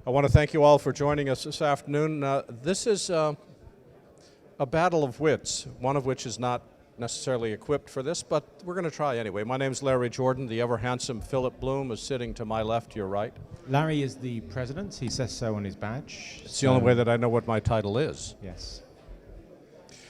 I want to thank you all for joining us this afternoon. This is a battle of wits, one of which is not necessarily equipped for this, but we're going to try anyway. My name's Larry Jordan. The ever-handsome Philip Bloom is sitting to my left, your right. Larry is the president. He says so on his badge. It's the only way that I know what my title is. Yes.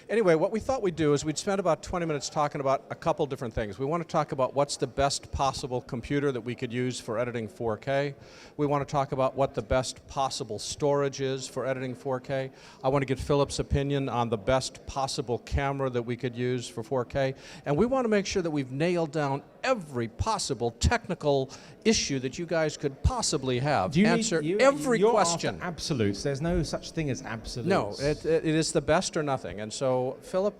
Anyway, what we thought we'd do is we'd spend about 20 minutes talking about a couple different things. We want to talk about what's the best possible computer that we could use for editing 4K. We want to talk about what the best possible storage is for editing 4K. I want to get Philip's opinion on the best possible camera that we could use for 4K. And we want to make sure that we've nailed down every possible technical issue that you guys could possibly have. Answer every question. After absolutes. There's no such thing as absolutes. No, it is the best or nothing. And so, Philip,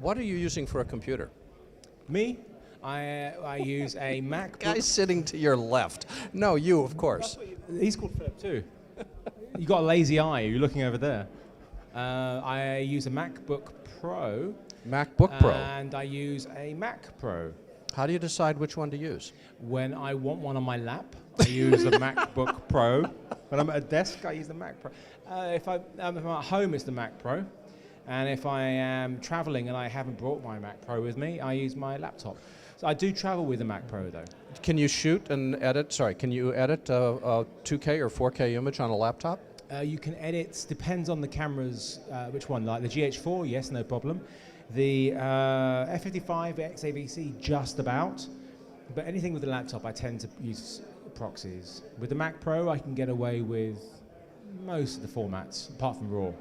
what are you using for a computer? Me? I use a MacBook. Guy sitting to your left. No, you, of course. He's called Philip too. You got a lazy eye. You're looking over there. I use a MacBook Pro. MacBook Pro. And I use a Mac Pro. How do you decide which one to use? When I want one on my lap, I use the MacBook Pro. When I'm at a desk, I use the Mac Pro. If I'm at home, it's the Mac Pro. And if I am traveling and I haven't brought my Mac Pro with me, I use my laptop. So I do travel with the Mac Pro, though. Can you shoot and edit, can you edit a 2K or 4K image on a laptop? You can edit, depends on the camera's, which one, like the GH4, yes, no problem. The F55 XAVC, just about. But anything with the laptop, I tend to use proxies. With the Mac Pro, I can get away with most of the formats, apart from RAW.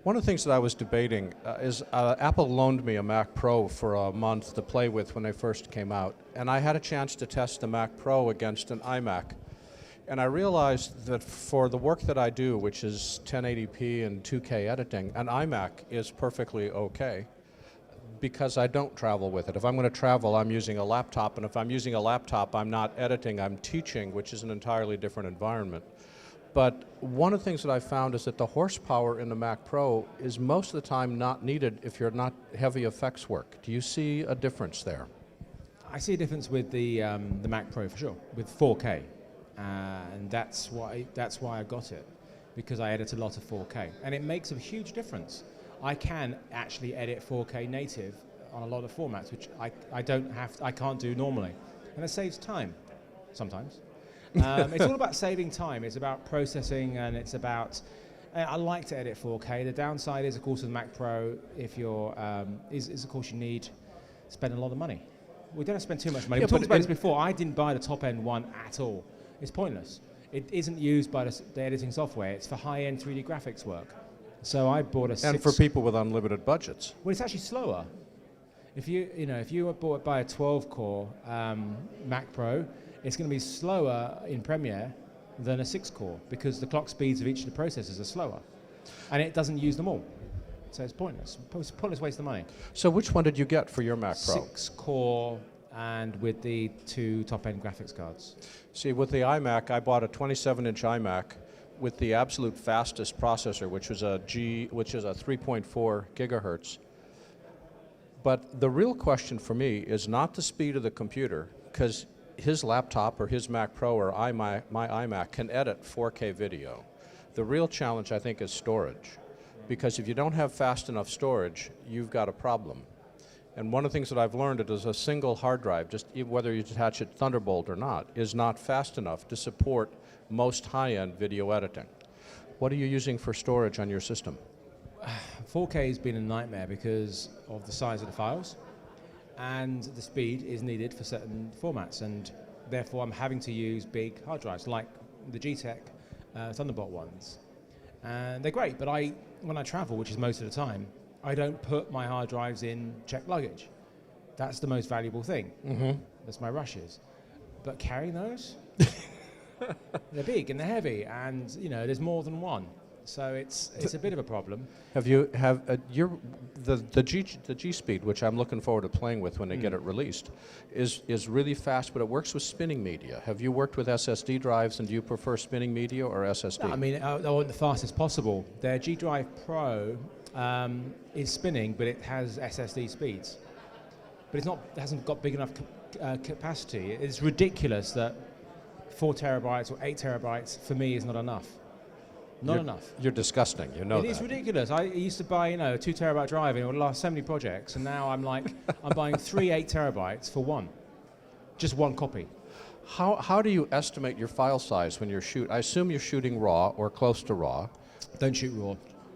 One of the things that I was debating is Apple loaned me a Mac Pro for a month to play with when they first came out. And I had a chance to test the Mac Pro against an iMac. And I realized that for the work that I do, which is 1080p and 2K editing, an iMac is perfectly okay because I don't travel with it. If I'm going to travel, I'm using a laptop, and if I'm using a laptop, I'm not editing, I'm teaching, which is an entirely different environment. But one of the things that I found is that the horsepower in the Mac Pro is most of the time not needed if you're not heavy effects work. Do you see a difference there? I see a difference with the Mac Pro for sure, with 4K. And that's why I got it, because I edit a lot of 4K, and it makes a huge difference. I can actually edit 4K native on a lot of formats, which I can't do normally, and it saves time sometimes. It's all about saving time. It's about processing, and it's about. I like to edit 4K. The downside is, of course, with Mac Pro, if you're of course you need to spend a lot of money. We don't have to spend too much money. We talked about this before. I didn't buy the top end one at all. It's pointless. It isn't used by the editing software. It's for high-end 3D graphics work. So I bought a And for people with unlimited budgets. Well, it's actually slower. If you were by a 12-core Mac Pro, it's going to be slower in Premiere than a 6-core because the clock speeds of each of the processors are slower, and it doesn't use them all. So it's pointless. It's a pointless waste of money. So which one did you get for your Mac Pro? 6-core. And with the 2 top-end graphics cards. See, with the iMac, I bought a 27-inch iMac with the absolute fastest processor, which is a 3.4 gigahertz. But the real question for me is not the speed of the computer, because his laptop or his Mac Pro or my iMac can edit 4K video. The real challenge, I think, is storage, because if you don't have fast enough storage, you've got a problem. And one of the things that I've learned is a single hard drive, just whether you attach it Thunderbolt or not, is not fast enough to support most high-end video editing. What are you using for storage on your system? 4K has been a nightmare because of the size of the files, and the speed is needed for certain formats, and therefore I'm having to use big hard drives like the G-Tech Thunderbolt ones. And they're great, but when I travel, which is most of the time, I don't put my hard drives in checked luggage. That's the most valuable thing. Mm-hmm. That's my rushes. But carrying those, they're big and they're heavy, and there's more than one. So it's a bit of a problem. The G Speed, which I'm looking forward to playing with when they get it released, is really fast, but it works with spinning media. Have you worked with SSD drives, and do you prefer spinning media or SSD? No, I mean, I want the fastest possible. Their G Drive Pro is spinning, but it has SSD speeds. But it hasn't got big enough capacity. It's ridiculous that 4 terabytes or 8 terabytes for me is not enough. Not enough. You're disgusting. You know It that. is ridiculous. I used to buy, a 2 terabyte drive and it would last so many projects, and now I'm like, I'm buying 3 8 terabytes for one. Just one copy. How do you estimate your file size when you're I assume you're shooting RAW or close to RAW. Don't shoot RAW.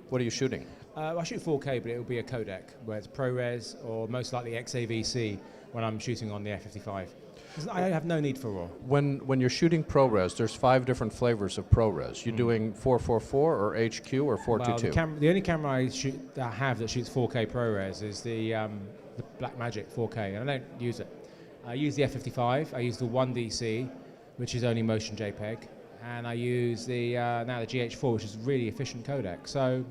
What are you shooting? I shoot 4K, but it will be a codec, where it's ProRes or most likely XAVC when I'm shooting on the F55. I have no need for RAW. When you're shooting ProRes, there's 5 different flavors of ProRes. You're doing 444 or HQ or 422? Well, the only camera I have that shoots 4K ProRes is the Blackmagic 4K, and I don't use it. I use the F55, I use the 1DC, which is only motion JPEG, and I use the now the GH4, which is a really efficient codec. So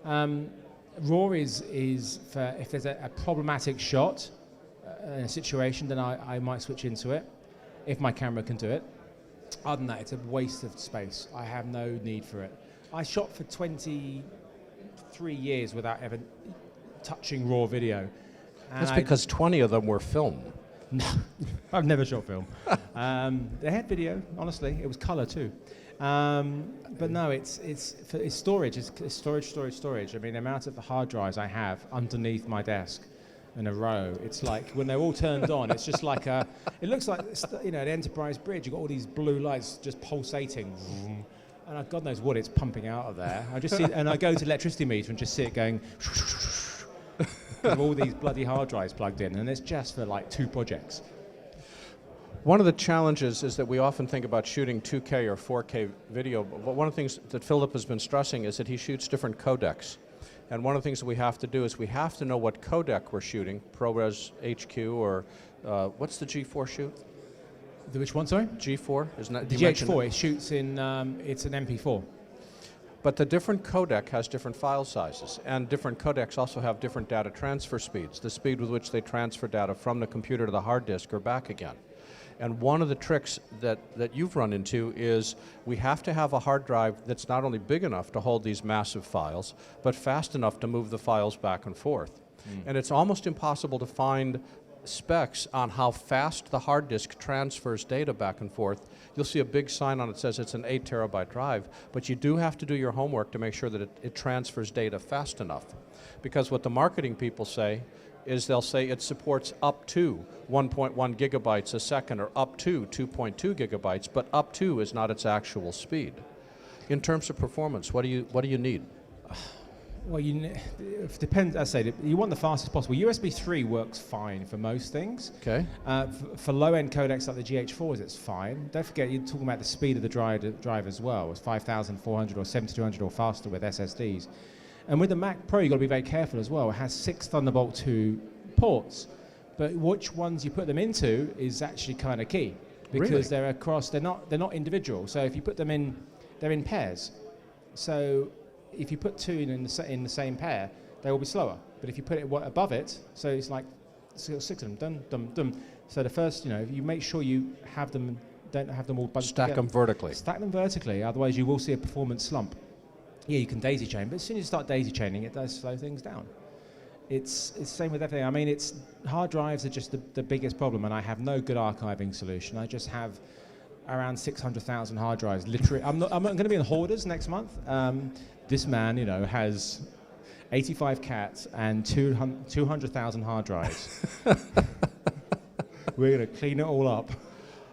RAW is for if there's a problematic shot in a situation, then I might switch into it, if my camera can do it. Other than that, it's a waste of space. I have no need for it. I shot for 23 years without ever touching RAW video. That's because 20 of them were film. No, I've never shot film. They had video, honestly. It was color too. But no, it's storage. It's storage. I mean, the amount of hard drives I have underneath my desk in a row, it's like when they're all turned on, it's just like it looks like, an Enterprise bridge. You've got all these blue lights just pulsating. And God knows what it's pumping out of there. I just see, and I go to the electricity meter and just see it going with all these bloody hard drives plugged in, and it's just for like 2 projects. One of the challenges is that we often think about shooting 2K or 4K video, but one of the things that Philip has been stressing is that he shoots different codecs. And one of the things that we have to do is we have to know what codec we're shooting, ProRes HQ or what's the G4 shoot? Which one, sorry? G4, isn't that? The GH4, it shoots in, it's an MP4. But the different codec has different file sizes, and different codecs also have different data transfer speeds, the speed with which they transfer data from the computer to the hard disk or back again. And one of the tricks that you've run into is we have to have a hard drive that's not only big enough to hold these massive files, but fast enough to move the files back and forth. And it's almost impossible to find specs on how fast the hard disk transfers data back and forth. You'll see a big sign on it that says it's an 8 terabyte drive, but you do have to do your homework to make sure that it transfers data fast enough. Because what the marketing people say is they'll say it supports up to 1.1 gigabytes a second or up to 2.2 gigabytes, but up to is not its actual speed. In terms of performance, what do you need? Well, it depends. As I say, you want the fastest possible. USB 3 works fine for most things. Okay. For low-end codecs like the GH4s, it's fine. Don't forget, you're talking about the speed of the drive as well. It's 5,400 or 7,200 or faster with SSDs. And with the Mac Pro, you've got to be very careful as well. It has 6 Thunderbolt 2 ports, but which ones you put them into is actually kind of key because Really? they're across. They're not individual. So if you put them in, they're in pairs. So if you put 2 in the same pair, they will be slower. But if you put it above it, so it's like 6 of them, dum dum dum. So the first, you make sure you have them, don't have them all bunched Stack together. them vertically. Stack them vertically, otherwise you will see a performance slump. Yeah, you can daisy chain, but as soon as you start daisy chaining, it does slow things down. It's the same with everything. I mean, hard drives are just the biggest problem, and I have no good archiving solution. I just have around 600,000 hard drives. Literally, I'm going to be in Hoarders next month. This man, has 85 cats and 200,000 hard drives. We're going to clean it all up.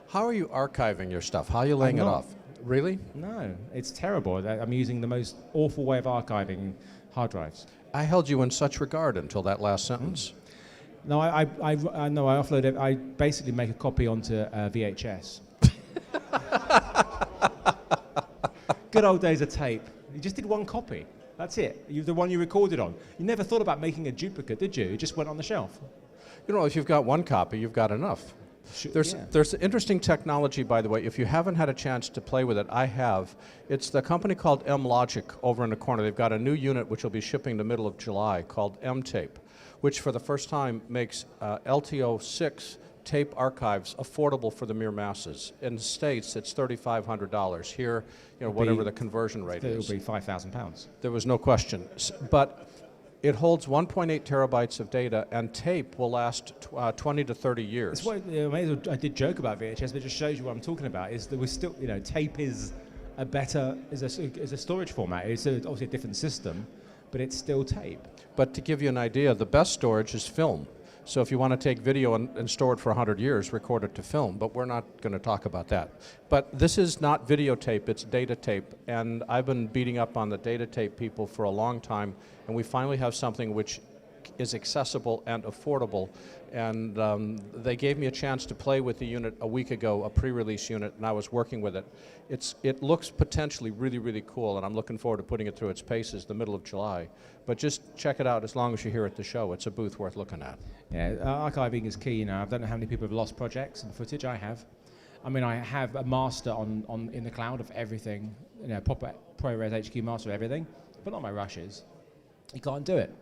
How are you archiving your stuff? How are you laying it off? Really? No, it's terrible. I'm using the most awful way of archiving hard drives. I held you in such regard until that last sentence. No, I offload it. I basically make a copy onto VHS. Good old days of tape. You just did one copy. That's it. The one you recorded on. You never thought about making a duplicate, did you? It just went on the shelf. If you've got one copy, you've got enough. There's interesting technology, by the way. If you haven't had a chance to play with it, I have. It's the company called M-Logic over in the corner. They've got a new unit which will be shipping the middle of July called M-Tape, which for the first time makes LTO6 tape archives affordable for the mere masses. In the States, it's $3,500. Here, whatever the conversion rate is. It will be £5,000. There was no question. But It holds 1.8 terabytes of data, and tape will last 20 to 30 years. It's what, I did joke about VHS, but it just shows you what I'm talking about. Is that we're still, tape is a storage format. It's obviously a different system, but it's still tape. But to give you an idea, the best storage is film. So if you want to take video and store it for 100 years, record it to film, but we're not going to talk about that. But this is not videotape, it's data tape, and I've been beating up on the data tape people for a long time, and we finally have something which is accessible and affordable. And they gave me a chance to play with the unit a week ago, a pre-release unit, and I was working with it. It looks potentially really, really cool, and I'm looking forward to putting it through its paces the middle of July. But just check it out as long as you're here at the show. It's a booth worth looking at. Yeah, archiving is key. I don't know how many people have lost projects and footage. I have. I mean, I have a master in the cloud of everything, proper ProRes HQ master of everything, but not my rushes. You can't do it.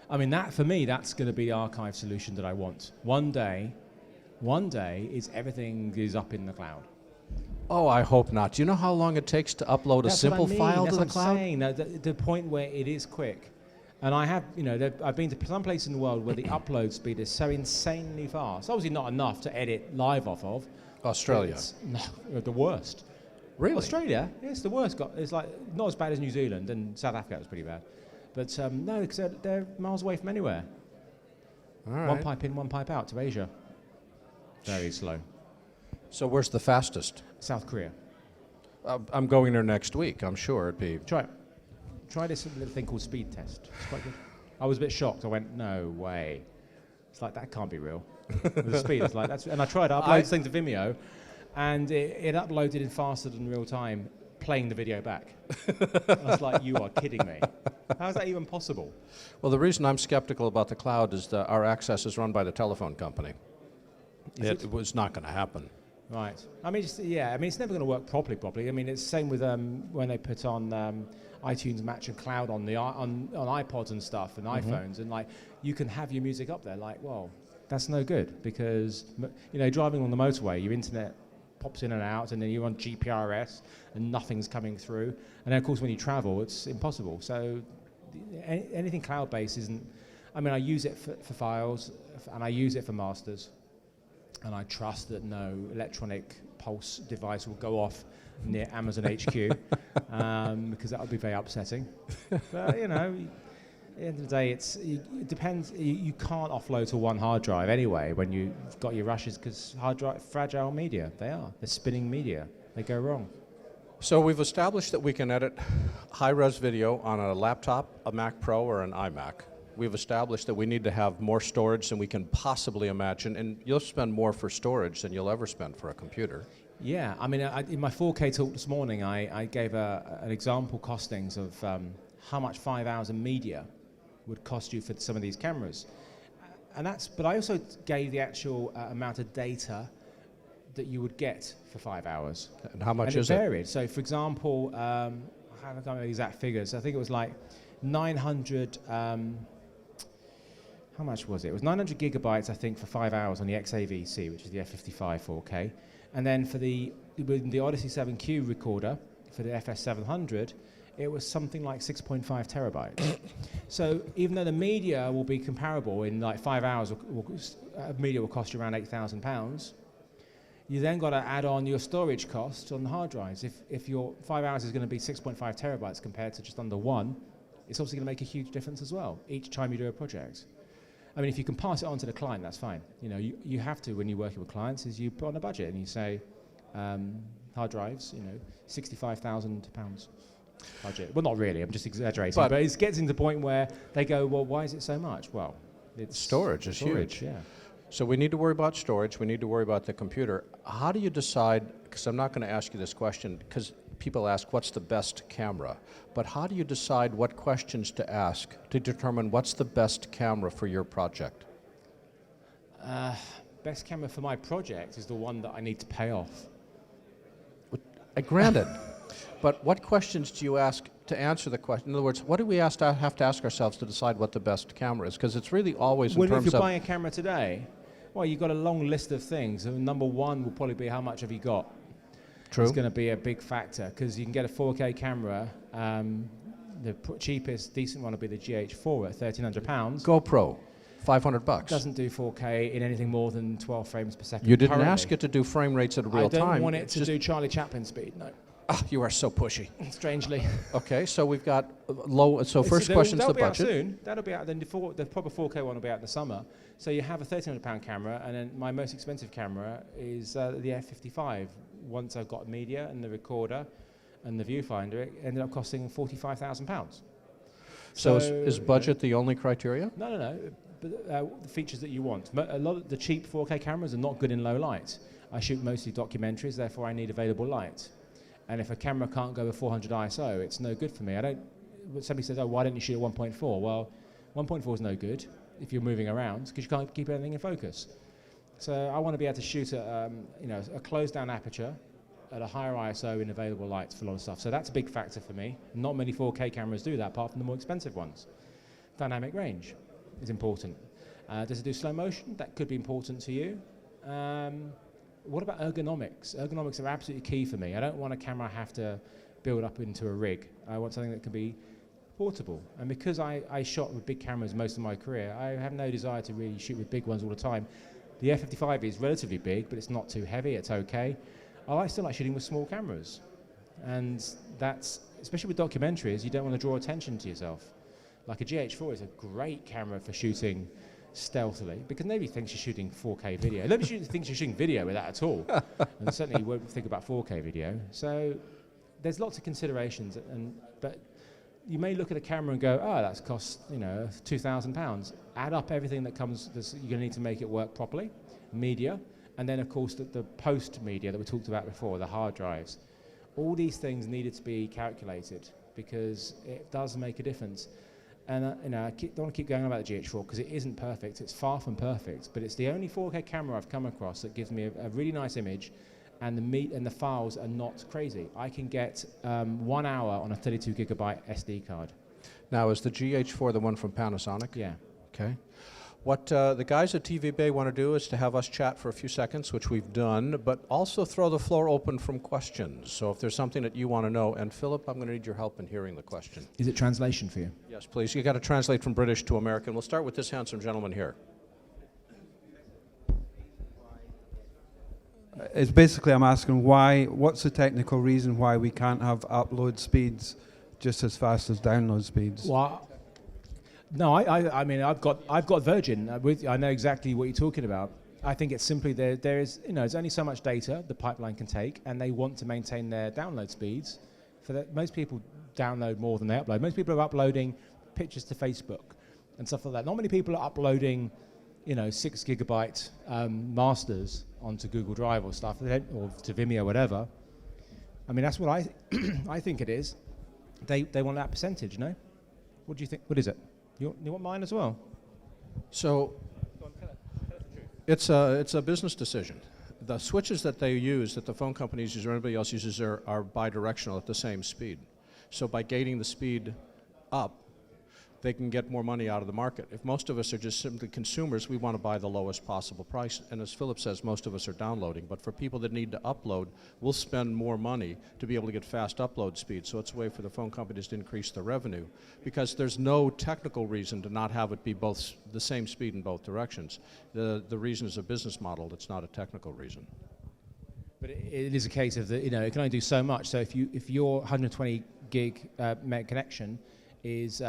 I mean, that for me, that's going to be the archive solution that I want. One day, everything is up in the cloud. Oh, I hope not. Do you know how long it takes to upload a simple file to the cloud? That's what I'm saying. The point where it is quick. And I have, I've been to some place in the world where the upload speed is so insanely fast. Obviously not enough to edit live off of. Australia. No, the worst. Really? Australia, it's the worst. It's like not as bad as New Zealand, and South Africa was pretty bad. But no, because they're miles away from anywhere. All right. One pipe in, one pipe out to Asia. Very slow. So where's the fastest? South Korea. I'm going there next week, I'm sure it'd be. Try it. Try this little thing called speed test. It's quite good. I was a bit shocked. I went, no way. It's like, that can't be real. The speed is like, that's. And I tried to upload this thing to Vimeo, and it uploaded in faster than real time, playing the video back. I was like, you are kidding me. How is that even possible? Well, the reason I'm skeptical about the cloud is that our access is run by the telephone company. It was not going to happen. Right. I mean, it's never going to work properly. I mean, it's the same with when they put on iTunes Match and Cloud on iPods and stuff and iPhones, and like you can have your music up there. Like, well, that's no good because driving on the motorway, your internet pops in and out, and then you're on GPRS and nothing's coming through. And then, of course, when you travel, it's impossible. So anything cloud-based isn't. I mean, I use it for files, and I use it for masters. And I trust that no electronic pulse device will go off near Amazon HQ because that would be very upsetting. But, at the end of the day, it depends. You can't offload to one hard drive anyway when you've got your rushes because hard drive, fragile media, they're spinning media. They go wrong. So we've established that we can edit high-res video on a laptop, a Mac Pro, or an iMac. We've established that we need to have more storage than we can possibly imagine, and you'll spend more for storage than you'll ever spend for a computer. Yeah, I mean, in my 4K talk this morning, I gave an example costings of how much 5 hours of media would cost you for some of these cameras, but I also gave the actual amount of data that you would get for 5 hours. And how much is it? It varied. So, for example, I can't remember the exact figures. I think it was like 900. How much was it? It was 900 gigabytes, I think, for 5 hours on the XAVC, which is the F55 4K. And then with the Odyssey 7Q recorder, for the FS700, it was something like 6.5 terabytes. So even though the media will be comparable in like 5 hours, media will cost you around £8,000, you then got to add on your storage cost on the hard drives. If your 5 hours is going to be 6.5 terabytes compared to just under one, it's obviously going to make a huge difference as well each time you do a project. I mean, if you can pass it on to the client, that's fine. You have to, when you're working with clients, is you put on a budget and you say, hard drives, £65,000 budget. Well, not really, I'm just exaggerating. But it gets into the point where they go, well, why is it so much? Well, it's storage is huge. Yeah. So we need to worry about storage. We need to worry about the computer. How do you decide, because I'm not going to ask you this question, because people ask, what's the best camera? But how do you decide what questions to ask to determine what's the best camera for your project? Best camera for my project is the one that I need to pay off. Granted. But what questions do you ask to answer the question? In other words, what do we have to ask ourselves to decide what the best camera is? Because it's really always in terms of... If you're buying a camera today, well, you've got a long list of things. And number one will probably be how much have you got? True. It's going to be a big factor because you can get a 4K camera The cheapest, decent one will be the GH4 at £1,300. GoPro, $500. Doesn't do 4K in anything more than 12 frames per second. You didn't currently. ask it to do frame rates at real time. I don't want it It's to just- do Charlie Chaplin speed, no. Ah, you are so pushy. Strangely. Okay, so we've got low. So first question's that'll the be budget. Out soon. That'll be out. Then the proper 4K one will be out in the summer. So you have a £1,300 camera, and then my most expensive camera is the F55. Once I've got media and the recorder and the viewfinder, it ended up costing £45,000. So is budget the only criteria? No. But, the features that you want. A lot of the cheap 4K cameras are not good in low light. I shoot mostly documentaries, therefore I need available light. And if a camera can't go with 400 ISO, it's no good for me. Somebody says, oh, why don't you shoot at 1.4? Well, 1.4 is no good if you're moving around because you can't keep everything in focus. So I want to be able to shoot at a closed down aperture at a higher ISO in available lights for a lot of stuff. So that's a big factor for me. Not many 4K cameras do that, apart from the more expensive ones. Dynamic range is important. Does it do slow motion? That could be important to you. What about ergonomics? Ergonomics are absolutely key for me. I don't want a camera I have to build up into a rig. I want something that can be portable. And because I shot with big cameras most of my career, I have no desire to really shoot with big ones all the time. The F55 is relatively big, but it's not too heavy, it's okay. I still like shooting with small cameras. And that's, especially with documentaries, you don't want to draw attention to yourself. Like a GH4 is a great camera for shooting stealthily, because nobody thinks you're shooting 4K video. Nobody thinks you're shooting video with that at all. And certainly you won't think about 4K video. So there's lots of considerations, but you may look at a camera and go, oh, that's cost, £2,000. Add up everything that comes, you're going to need to make it work properly, media, and then of course the post media that we talked about before, the hard drives. All these things needed to be calculated because it does make a difference. And I don't want to keep going on about the GH4 because it isn't perfect. It's far from perfect, but it's the only 4K camera I've come across that gives me a really nice image, and the files are not crazy. I can get 1 hour on a 32 gigabyte SD card. Now, is the GH4 the one from Panasonic? Yeah. Okay. What the guys at TV Bay want to do is to have us chat for a few seconds, which we've done, but also throw the floor open from questions. So if there's something that you want to know, and Philip, I'm going to need your help in hearing the question. Is it translation for you? Yes, please. You got to translate from British to American. We'll start with this handsome gentleman here. It's basically I'm asking what's the technical reason why we can't have upload speeds just as fast as download speeds? Well, no, I mean, I've got Virgin. I know exactly what you're talking about. I think it's simply there is, there's only so much data the pipeline can take, and they want to maintain their download speeds. Most people download more than they upload. Most people are uploading pictures to Facebook and stuff like that. Not many people are uploading, 6 gigabyte masters onto Google Drive or stuff, or to Vimeo, whatever. I mean, that's what I think it is. They want that percentage, no? What do you think? What is it? You want mine as well? So it's a business decision. The switches that they use, that the phone companies use or anybody else uses, are bidirectional at the same speed. So by gating the speed up, they can get more money out of the market. If most of us are just simply consumers, we want to buy the lowest possible price. And as Philip says, most of us are downloading. But for people that need to upload, we'll spend more money to be able to get fast upload speed. So it's a way for the phone companies to increase their revenue, because there's no technical reason to not have it be both the same speed in both directions. The reason is a business model. It's not a technical reason. But it is a case of it can only do so much. So if your 120 gig meg connection is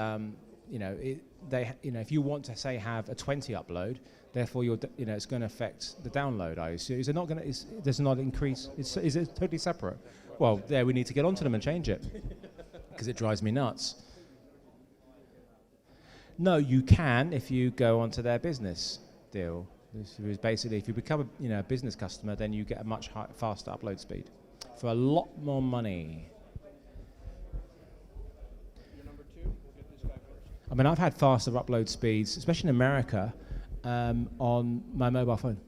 if you want to say have a 20 upload, therefore it's going to affect the download. I assume. Is it not going to? Does it not increase? Is it totally separate? Well, there we need to get onto them and change it because it drives me nuts. No, you can if you go onto their business deal. This is basically if you become a business customer, then you get a much faster upload speed for a lot more money. I mean, I've had faster upload speeds, especially in America, on my mobile phone.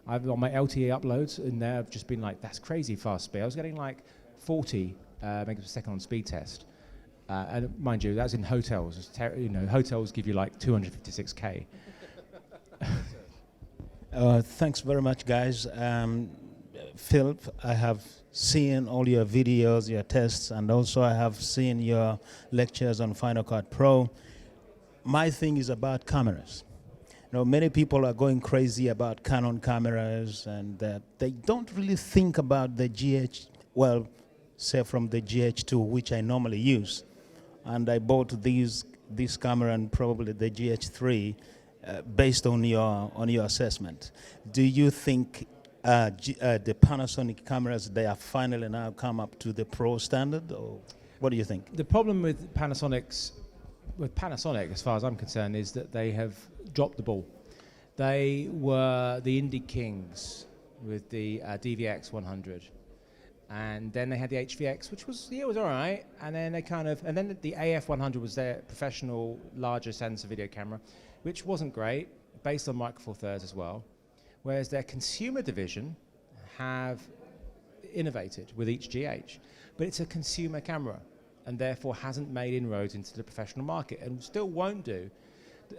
On my LTE uploads in there, I've just been like, that's crazy fast speed. I was getting like 40 megabits per second on speed test. And mind you, that's in hotels. Hotels give you like 256K. Thanks very much, guys. Philip, I have seen all your videos, your tests, and also I have seen your lectures on Final Cut Pro. My thing is about cameras. Many people are going crazy about Canon cameras, and they don't really think about the say from the GH2, which I normally use. And I bought this camera and probably the GH3 based on your assessment. Do you think the Panasonic cameras, they are finally now come up to the Pro standard, or what do you think? The problem with Panasonic, as far as I'm concerned, is that they have dropped the ball. They were the indie kings with the DVX 100, and then they had the HVX, which was it was all right, and then the AF 100 was their professional larger sensor video camera, which wasn't great, based on Micro Four Thirds as well. Whereas their consumer division have innovated with each GH, but it's a consumer camera, and therefore hasn't made inroads into the professional market, and still won't do.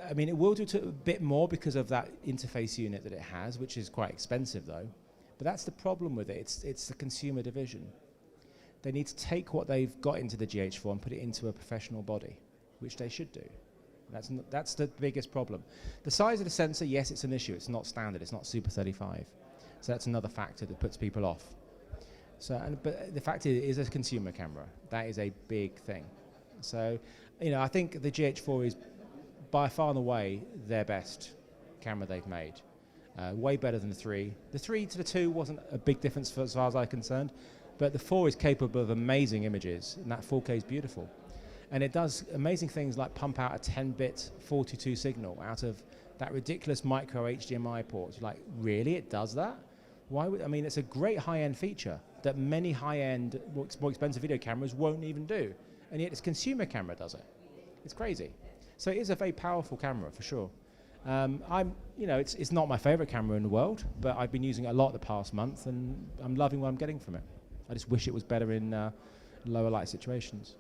I mean, it will do a bit more because of that interface unit that it has, which is quite expensive though. But that's the problem with it. It's the consumer division. They need to take what they've got into the GH4 and put it into a professional body, which they should do. That's the biggest problem. The size of the sensor, yes, it's an issue. It's not standard. It's not Super 35. So that's another factor that puts people off. But the fact is, it is a consumer camera. That is a big thing. So, I think the GH4 is by far and away their best camera they've made. Way better than the 3. The 3 to the 2 wasn't a big difference as far as I'm concerned, but the 4 is capable of amazing images, and that 4K is beautiful. And it does amazing things like pump out a 10-bit 42 signal out of that ridiculous micro HDMI port. You're like, really? It does that? It's a great high-end feature that many high-end, more expensive video cameras won't even do. And yet its consumer camera does it. It's crazy. So it is a very powerful camera, for sure. It's not my favorite camera in the world, but I've been using it a lot the past month, and I'm loving what I'm getting from it. I just wish it was better in lower light situations.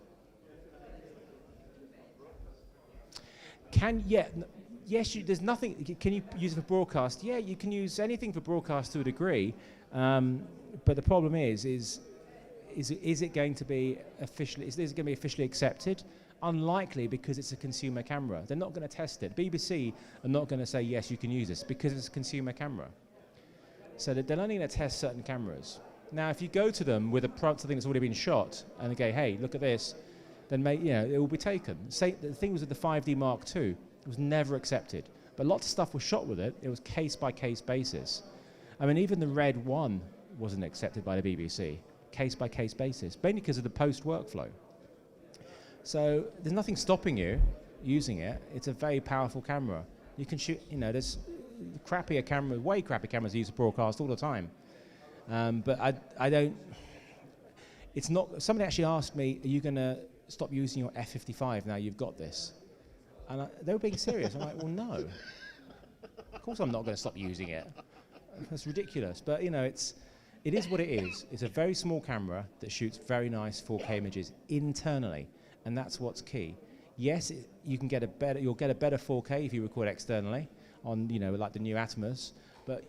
Yes, there's nothing. Can you use it for broadcast? Yeah, you can use anything for broadcast to a degree, but the problem is it going to be officially? Is it going to be officially accepted? Unlikely, because it's a consumer camera. They're not going to test it. BBC are not going to say yes, you can use this because it's a consumer camera. So they're only going to test certain cameras. Now, if you go to them with something that's already been shot and they go, hey, look at this, then it will be taken. The thing was with the 5D Mark II, it was never accepted. But lots of stuff was shot with it. It was case-by-case basis. Even the Red 1 wasn't accepted by the BBC, case-by-case basis, mainly because of the post workflow. So there's nothing stopping you using it. It's a very powerful camera. You can shoot, there's way crappier cameras used to broadcast all the time. But I don't, it's not, somebody actually asked me, are you going to stop using your F55 now you've got this? And they were being serious. I'm like, well, no. Of course I'm not going to stop using it. That's ridiculous. But, it is what it is. It's a very small camera that shoots very nice 4K images internally. And that's what's key. Yes, you'll get a better 4K if you record externally on, like the new Atmos, but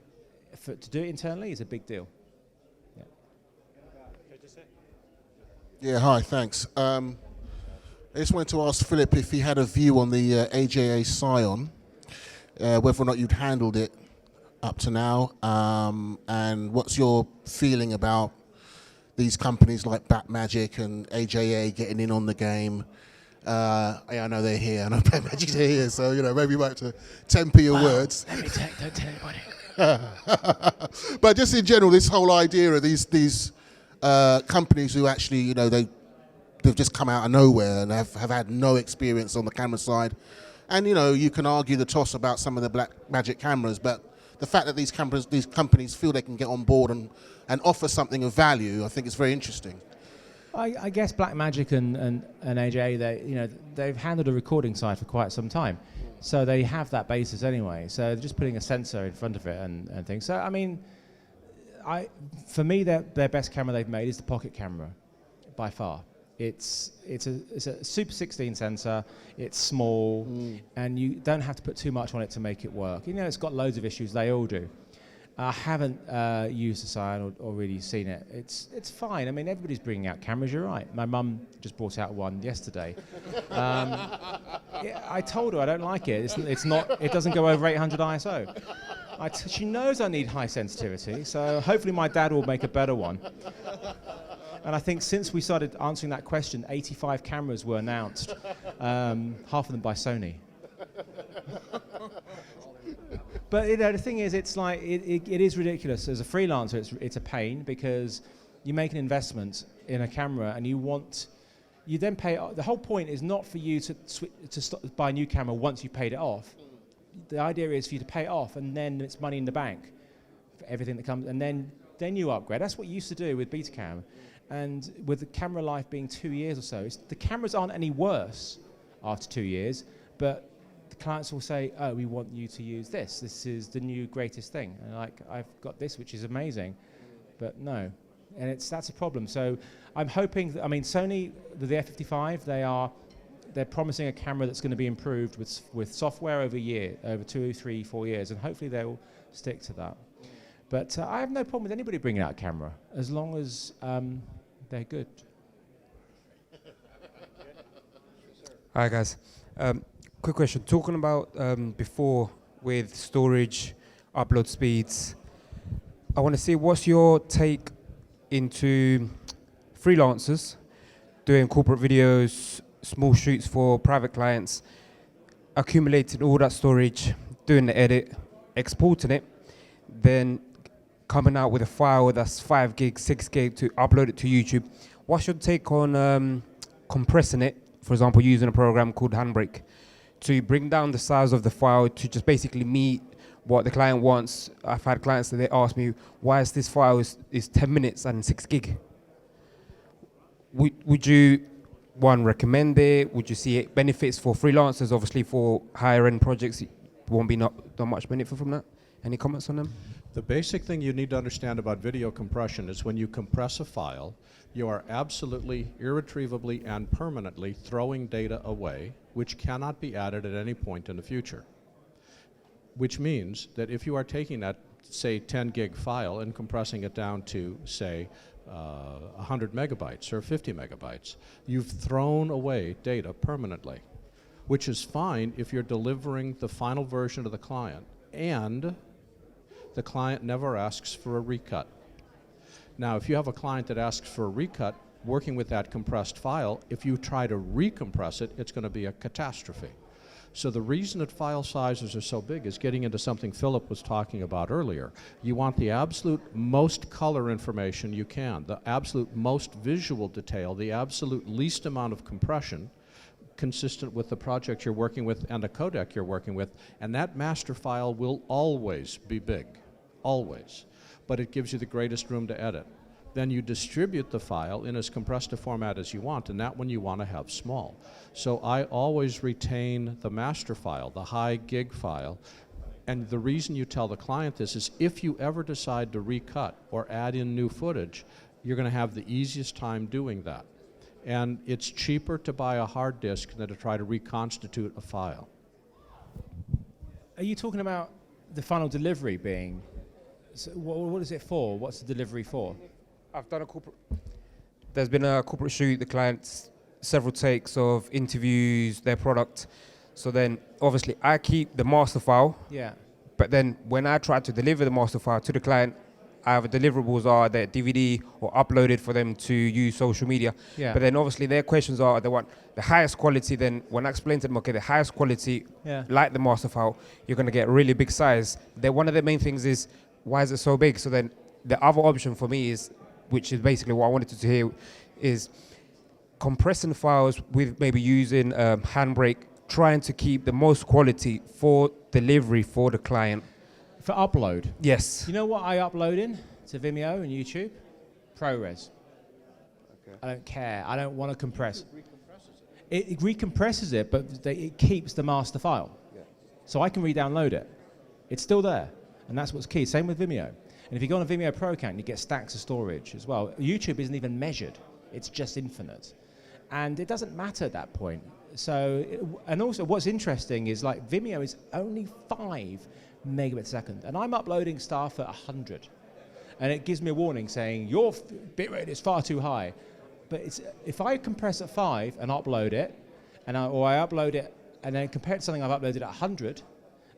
to do it internally is a big deal. Yeah. Yeah, hi, thanks. I just wanted to ask Philip if he had a view on the AJA Scion, whether or not you'd handled it up to now, and what's your feeling about these companies like Blackmagic and AJA getting in on the game. I know they're here. I know Blackmagic's here, so maybe you might have to temper your words. Don't tell anybody. But just in general, this whole idea of these companies who actually, they've just come out of nowhere and have had no experience on the camera side, and you can argue the toss about some of the Blackmagic cameras, but the fact that these companies feel they can get on board and offer something of value, I think is very interesting. I guess Blackmagic and AJA, they've handled a recording side for quite some time, so they have that basis anyway. So they're just putting a sensor in front of it and things. So for me, their best camera they've made is the pocket camera, by far. It's a Super 16 sensor. It's small, and you don't have to put too much on it to make it work. It's got loads of issues. They all do. I haven't used the Scion or really seen it. It's fine. I mean, everybody's bringing out cameras. You're right. My mum just brought out one yesterday. Yeah, I told her I don't like it. It's not. It doesn't go over 800 ISO. She knows I need high sensitivity, so hopefully my dad will make a better one. And I think since we started answering that question, 85 cameras were announced, half of them by Sony. But the thing is, it's like it is ridiculous. As a freelancer, it's a pain because you make an investment in a camera and you then pay. The whole point is not for you to buy a new camera once you've paid it off. The idea is for you to pay it off and then it's money in the bank for everything that comes, and then you upgrade. That's what you used to do with Betacam, and with the camera life being 2 years or so, the cameras aren't any worse after 2 years, but the clients will say, oh, we want you to use this. This is the new greatest thing. And I've got this, which is amazing. But no. And that's a problem. So I'm hoping, Sony, the F55, they're promising a camera that's going to be improved with software over 2, 3, 4 years. And hopefully they'll stick to that. But I have no problem with anybody bringing out a camera, as long as they're good. Hi, guys. Quick question. Talking about before with storage, upload speeds, I want to see what's your take into freelancers doing corporate videos, small shoots for private clients, accumulating all that storage, doing the edit, exporting it, then coming out with a file that's 5 gig, 6 gig to upload it to YouTube. What's your take on compressing it, for example, using a program called Handbrake, to bring down the size of the file to just basically meet what the client wants? I've had clients that they ask me, why is this file is 10 minutes and 6 gig? Would you, one, recommend it? Would you see it benefits for freelancers? Obviously for higher end projects, it won't be not much benefit from that. Any comments on them? The basic thing you need to understand about video compression is when you compress a file, you are absolutely, irretrievably, and permanently throwing data away, which cannot be added at any point in the future. Which means that if you are taking that, say, 10 gig file and compressing it down to, say, 100 megabytes or 50 megabytes, you've thrown away data permanently, which is fine if you're delivering the final version to the client and the client never asks for a recut. Now, if you have a client that asks for a recut, working with that compressed file, if you try to recompress it, it's going to be a catastrophe. So the reason that file sizes are so big is getting into something Philip was talking about earlier. You want the absolute most color information you can, the absolute most visual detail, the absolute least amount of compression, consistent with the project you're working with and the codec you're working with, and that master file will always be big, always, but it gives you the greatest room to edit. Then you distribute the file in as compressed a format as you want, and that one you want to have small. So I always retain the master file, the high gig file, and the reason you tell the client this is if you ever decide to recut or add in new footage, you're going to have the easiest time doing that. And it's cheaper to buy a hard disk than to try to reconstitute a file. Are you talking about the final delivery being, so what is it for? What's the delivery for? I've done there's been a corporate shoot, the clients, several takes of interviews, their product. So then obviously I keep the master file. Yeah. But then when I try to deliver the master file to the client, either deliverables are their DVD or uploaded for them to use social media. Yeah. But then obviously their questions are, they want the highest quality. Then when I explain to them, okay, the highest quality, Yeah. like the master file, you're going to get really big size. Then one of the main things is, why is it so big? So then the other option for me is, which is basically what I wanted to hear, is compressing files with maybe using Handbrake, trying to keep the most quality for delivery for the client. For upload? Yes. You know what I upload in to Vimeo and YouTube? ProRes. Okay. I don't care. I don't want to compress. It recompresses it, but it keeps the master file. Yeah. So I can re-download it. It's still there. And that's what's key. Same with Vimeo. And if you go on a Vimeo Pro account, you get stacks of storage as well. YouTube isn't even measured. It's just infinite. And it doesn't matter at that point. And also what's interesting is like Vimeo is only 5 megabits a second, and I'm uploading stuff at 100, and it gives me a warning saying your bitrate is far too high. But if I compress at 5 and upload it, or I upload it and then compare it to something I've uploaded at 100,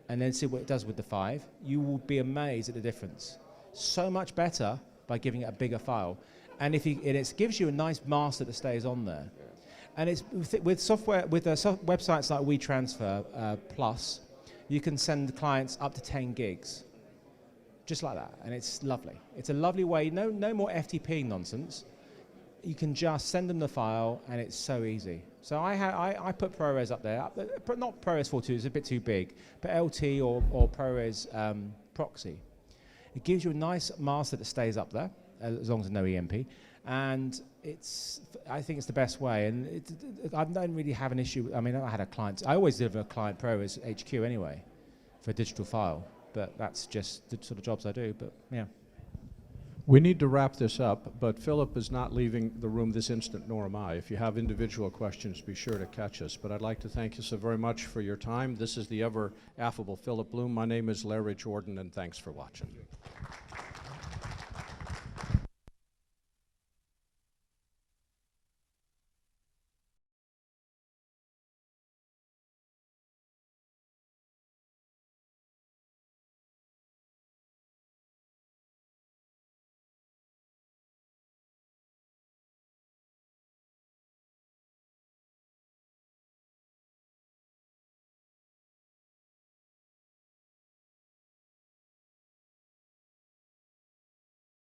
and then see what it does with the 5, you will be amazed at the difference. So much better by giving it a bigger file, and it gives you a nice master that stays on there. And it's with software, with websites like WeTransfer Plus, you can send clients up to 10 gigs, just like that, and it's lovely. It's a lovely way. No more FTP nonsense. You can just send them the file, and it's so easy. So I put ProRes up there, not ProRes 4.2, it's a bit too big, but LT or ProRes Proxy. It gives you a nice master that stays up there, as long as there's no EMP, and I think it's the best way. And I don't really have an issue. I mean, I had a client. I always deliver a client ProRes HQ anyway, for a digital file, but that's just the sort of jobs I do. But yeah. We need to wrap this up, but Philip is not leaving the room this instant, nor am I. If you have individual questions, be sure to catch us. But I'd like to thank you so very much for your time. This is the ever affable Philip Bloom. My name is Larry Jordan, and thanks for watching.